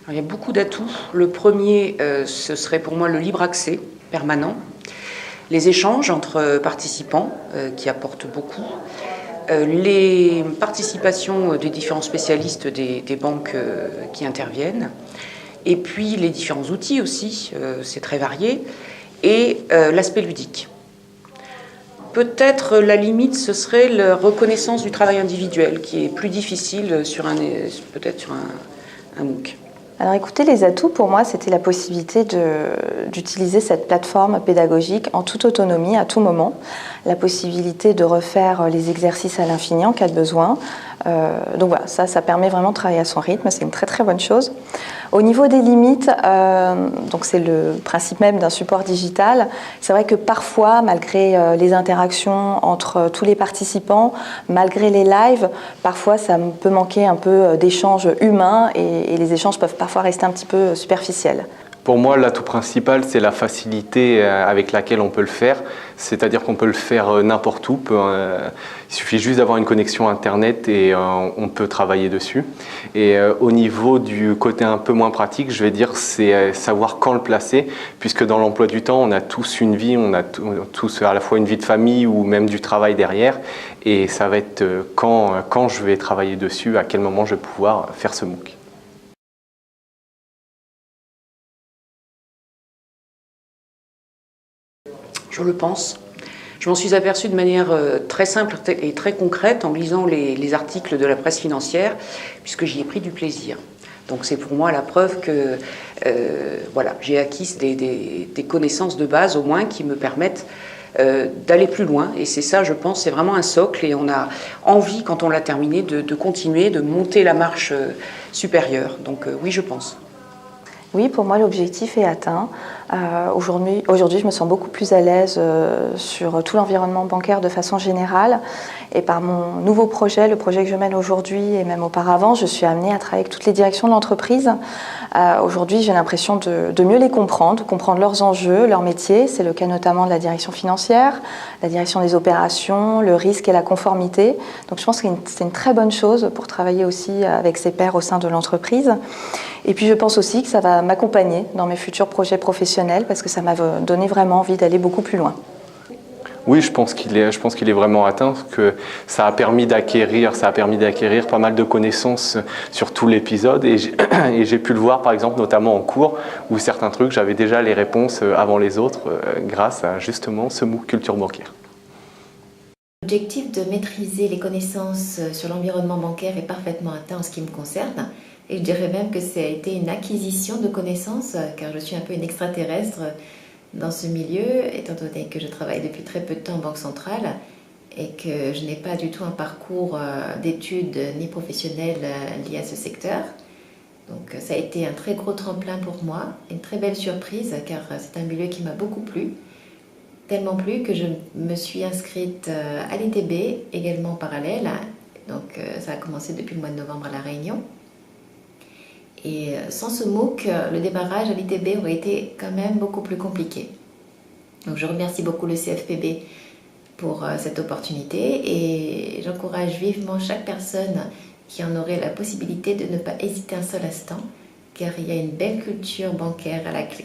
Alors, il y a beaucoup d'atouts. Le premier, ce serait pour moi le libre accès permanent, les échanges entre participants qui apportent beaucoup, les participations des différents spécialistes des banques qui interviennent, et puis les différents outils aussi, c'est très varié, et l'aspect ludique. Peut-être la limite, ce serait la reconnaissance du travail individuel, qui est plus difficile peut-être sur un MOOC. Alors écoutez, les atouts pour moi, c'était la possibilité d'utiliser cette plateforme pédagogique en toute autonomie, à tout moment, la possibilité de refaire les exercices à l'infini en cas de besoin. Donc voilà, ça permet vraiment de travailler à son rythme, c'est une très très bonne chose. Au niveau des limites, donc c'est le principe même d'un support digital. C'est vrai que parfois, malgré les interactions entre tous les participants, malgré les lives, parfois ça peut manquer un peu d'échanges humains et les échanges peuvent parfois rester un petit peu superficiels. Pour moi, l'atout principal, c'est la facilité avec laquelle on peut le faire. C'est-à-dire qu'on peut le faire n'importe où. Il suffit juste d'avoir une connexion Internet et on peut travailler dessus. Et au niveau du côté un peu moins pratique, je vais dire, c'est savoir quand le placer, puisque dans l'emploi du temps, on a tous une vie, on a tous à la fois une vie de famille ou même du travail derrière. Et ça va être quand je vais travailler dessus, à quel moment je vais pouvoir faire ce MOOC. Je le pense. Je m'en suis aperçue de manière très simple et très concrète en lisant les articles de la presse financière, puisque j'y ai pris du plaisir. Donc c'est pour moi la preuve que voilà, j'ai acquis des connaissances de base au moins qui me permettent d'aller plus loin. Et c'est ça, je pense, c'est vraiment un socle et on a envie, quand on l'a terminé, de continuer, de monter la marche supérieure. Donc oui, je pense. Oui, pour moi, l'objectif est atteint. Aujourd'hui, je me sens beaucoup plus à l'aise sur tout l'environnement bancaire de façon générale. Et par mon nouveau projet, le projet que je mène aujourd'hui et même auparavant, je suis amenée à travailler avec toutes les directions de l'entreprise. Aujourd'hui, j'ai l'impression de mieux les comprendre leurs enjeux, leur métier. C'est le cas notamment de la direction financière, la direction des opérations, le risque et la conformité. Donc je pense que c'est une très bonne chose pour travailler aussi avec ses pairs au sein de l'entreprise. Et puis je pense aussi que ça va m'accompagner dans mes futurs projets professionnels parce que ça m'a donné vraiment envie d'aller beaucoup plus loin. Oui, je pense qu'il est vraiment atteint, parce que ça a permis d'acquérir pas mal de connaissances sur tout l'épisode et j'ai pu le voir par exemple notamment en cours où certains trucs j'avais déjà les réponses avant les autres grâce à justement ce MOOC culture bancaire. L'objectif de maîtriser les connaissances sur l'environnement bancaire est parfaitement atteint en ce qui me concerne. Et je dirais même que ça a été une acquisition de connaissances, car je suis un peu une extraterrestre dans ce milieu, étant donné que je travaille depuis très peu de temps en Banque Centrale et que je n'ai pas du tout un parcours d'études ni professionnel lié à ce secteur. Donc ça a été un très gros tremplin pour moi, une très belle surprise, car c'est un milieu qui m'a beaucoup plu. Tellement plu que je me suis inscrite à l'ITB, également en parallèle. Donc ça a commencé depuis le mois de novembre à La Réunion. Et sans ce MOOC, le démarrage à l'ITB aurait été quand même beaucoup plus compliqué. Donc je remercie beaucoup le CFPB pour cette opportunité et j'encourage vivement chaque personne qui en aurait la possibilité de ne pas hésiter un seul instant, car il y a une belle culture bancaire à la clé.